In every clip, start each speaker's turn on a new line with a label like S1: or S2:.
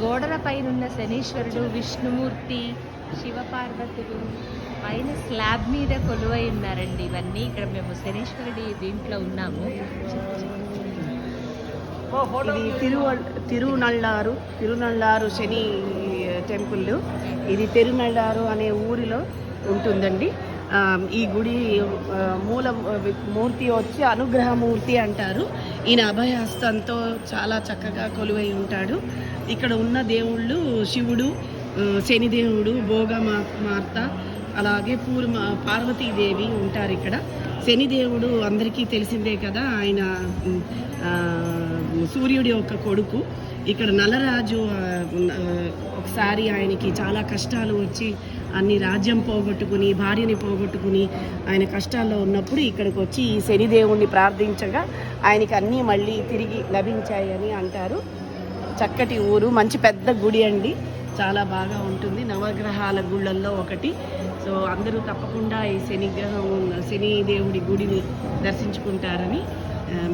S1: గోడల పైన ఉన్న శనీశ్వరుడు, విష్ణుమూర్తి, శివపార్వతులు పైన స్లాబ్ మీద కొలువై ఉన్నారండి. ఇవన్నీ ఇక్కడ మేము శనీశ్వరుడి దీంట్లో ఉన్నాము.
S2: ఇది తిరునల్లారు శని టెంపుల్. ఇది తిరునల్లారు అనే ఊరిలో ఉంటుందండి. ఈ గుడి మూల మూర్తి వచ్చి అనుగ్రహమూర్తి అంటారు. ఈయన అభయహస్తంతో చాలా చక్కగా కొలువై ఉంటాడు. ఇక్కడ ఉన్న దేవుళ్ళు శివుడు, శనిదేవుడు, భోగమాత, అలాగే పార్వతీదేవి ఉంటారు ఇక్కడ. శనిదేవుడు అందరికీ తెలిసిందే కదా, ఆయన సూర్యుడి యొక్క కొడుకు. ఇక్కడ నల్లరాజు ఒకసారి ఆయనకి చాలా కష్టాలు వచ్చి అన్ని రాజ్యం పోగొట్టుకుని, భార్యని పోగొట్టుకుని ఆయన కష్టాల్లో ఉన్నప్పుడు ఇక్కడికి వచ్చి ఈ శనిదేవుణ్ణి ప్రార్థించగా ఆయనకి అన్నీ మళ్ళీ తిరిగి లభించాయని అంటారు. చక్కటి ఊరు, మంచి పెద్ద గుడి అండి, చాలా బాగా ఉంటుంది. నవగ్రహాల గుళ్ళల్లో ఒకటి. సో అందరూ తప్పకుండా ఈ శనిదేవుడి గుడిని దర్శించుకుంటారని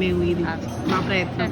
S2: మేము ఇది మా ప్రయత్నం.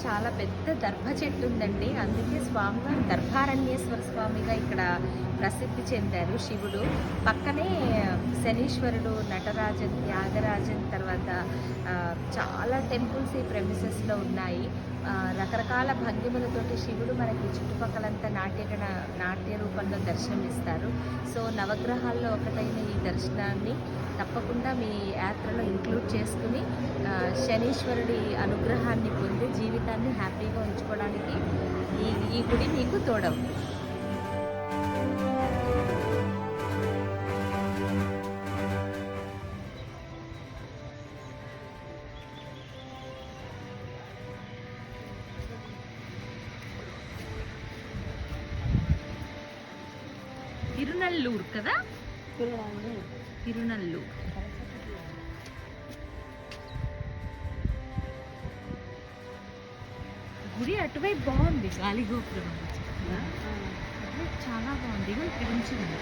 S1: చాలా పెద్ద దర్భ చెట్టు ఉందండి. అందుకే స్వామివారు దర్భారణ్యేశ్వర స్వామిగా ఇక్కడ ప్రసిద్ధి చెందారు. శివుడు పక్కనే శనీశ్వరుడు, నటరాజన్, త్యాగరాజన్, తర్వాత చాలా టెంపుల్స్ ఈ ప్రెమిసెస్లో ఉన్నాయి. రకరకాల భంగిమలతోటి శివుడు మనకి చుట్టుపక్కలంతా నాట్య రూపంలో దర్శనమిస్తారు. సో నవగ్రహాల్లో ఒకటైన ఈ దర్శనాన్ని తప్పకుండా మీ యాత్రలో ఇంక్లూడ్ చేసుకుని శనీశ్వరుడి అనుగ్రహాన్ని పొంది జీవితాన్ని హ్యాపీగా ఉంచుకోవడానికి ఈ గుడి మీకు తోడవు. తిరునల్లూరు కదా, తిరునల్లూరు. గుడి అటువైపు బాగుంది, గాలిగోపురం చాలా బాగుంది. ఇక్కడ నుంచి ఉంది.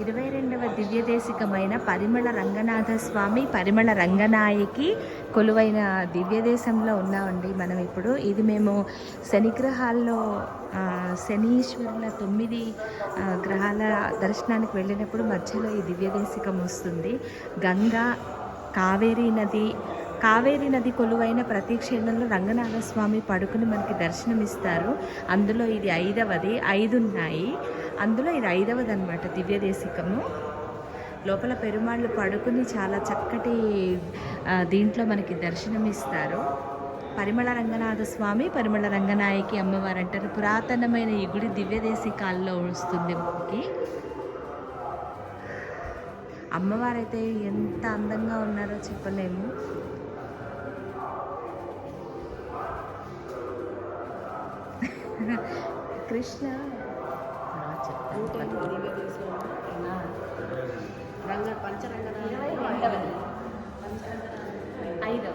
S1: 22వ దివ్యదేశికమైన పరిమళ రంగనాథ స్వామి, పరిమళ రంగనాయకి కొలువైన దివ్యదేశంలో ఉన్నామండి మనం ఇప్పుడు. ఇది మేము శనిగ్రహాల్లో శనీశ్వరుల 9 గ్రహాల దర్శనానికి వెళ్ళినప్పుడు మధ్యలో ఈ దివ్యదేశికం వస్తుంది. గంగా, కావేరీ నది కొలువైన ప్రతి క్షేత్రంలో రంగనాథస్వామి పడుకుని మనకి దర్శనమిస్తారు. అందులో ఇది 5వది, 5 ఉన్నాయి. అందులో ఇది 5వది అనమాట దివ్యదేశికము. లోపల పెరుమాళ్ళు పడుకుని చాలా చక్కటి దీంట్లో మనకి దర్శనమిస్తారు. పరిమళ రంగనాథ స్వామి, పరిమళ రంగనాయకి అమ్మవారు అంటారు. పురాతనమైన ఈ గుడి దివ్యదేశికాల్లో వస్తుంది. మనకి అమ్మవారైతే ఎంత అందంగా ఉన్నారో చెప్పలేము. కృష్ణ
S2: పంచరంగ
S1: 5వ